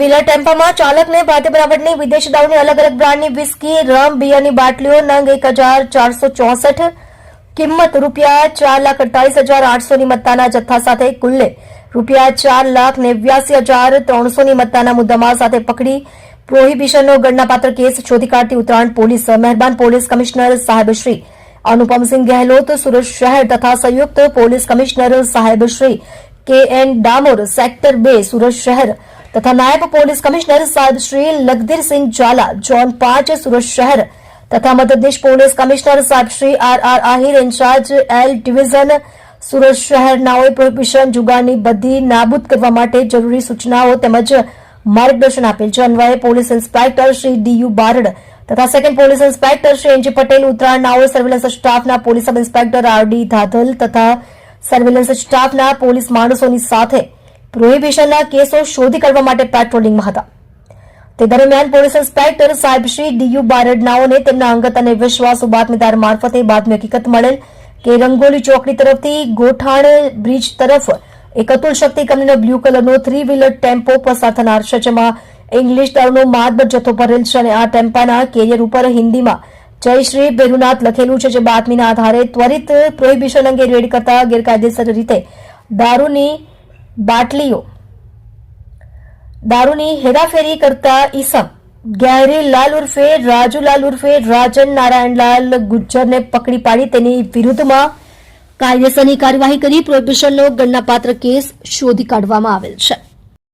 Wheeler ટેમ્પામાં ચાલકને ભારતીય બનાવટની વિદેશી દારૂની અલગ અલગ બ્રાન્ડની વિસ્કી, રમ, બિયરની બાટલીઓ નંગ 1464, કિંમત ₹4,48,800ની મત્તાના જથ્થા સાથે કુલ્લે ₹4,89,300ની મત્તાના મુદ્દામાલ સાથે પકડી પ્રોહિબિશનનો ગણનાપાત્ર કેસ શોધી કાઢતી ઉત્તરાયણ પોલીસ મહેરબાન પોલીસ કમિશનર સાહેબ શ્રી અનુપમસિંહ ગહેલોત સુરત શહેર તથા સંયુક્ત પોલીસ કમિશનર સાહેબ શ્રી KN ડામોર સેક્ટર 2 સુરત શહેર તથા નાયબ પોલીસ કમિશનર સાહેબ શ્રી લખધીરસિંહ ઝાલા ઝોન 5 સુરત શહેર તથા મદદનીશ પોલીસ કમિશનર સાહેબ Shri RR Ahir incharge L division Surat શહેરનાઓએ પ્રોહિબિશન જુગારની બધી નાબૂદ કરવા માટે જરૂરી સૂચનાઓ તેમજ માર્ગદર્શન આપેલ છે. અન્વયે police inspector Shri DU Barad તથા second police inspector Shri NG Patel, ઉત્તરાયણનાઓએ સર્વેલન્સ સ્ટાફના police sub inspector RD Dhadhal તથા સર્વેલન્સ સ્ટાફના પોલીસ માણસોની સાથે પ્રોહિબિશનના કેસો શોધી કાઢવા માટે પેટ્રોલિંગમાં હતા. તે દરમિયાન પોલીસ ઇન્સ્પેક્ટર સાહેબ શ્રી DU બારડનાઓને તેમના અંગત અને વિશ્વાસુ બાતમીદાર મારફતે બાતમી હકીકત મળેલ કે રંગોલી ચોકડી તરફથી ગોઠાણ બ્રિજ તરફ એક અતુલ શક્તિ કંપનીનો બ્લુ કલરનો 3 વ્હીલર ટેમ્પો પસાર થનાર છે, જેમાં ઇંગ્લિશ દારૂનો માતબર જથ્થો ભરેલ છે અને આ ટેમ્પાના કેરિયર ઉપર હિન્દીમાં જય શ્રી ભેરુનાથ લખેલું છે. જે બાતમીના આધારે ત્વરિત પ્રોહિબિશન અંગે રેડ કરતા ગેરકાયદેસર રીતે દારૂની હેરાફેરી કરતા ઈસમ ગહેરીલાલ ઉર્ફે રાજુલાલ ઉર્ફે રાજન નારાયણલાલ ગુજ્જરને પકડી પાડી તેની વિરુદ્ધમાં કાયદેસરની કાર્યવાહી કરી પ્રોહિબિશનનો ગણનાપાત્ર કેસ શોધી કાઢવામાં આવેલ છે.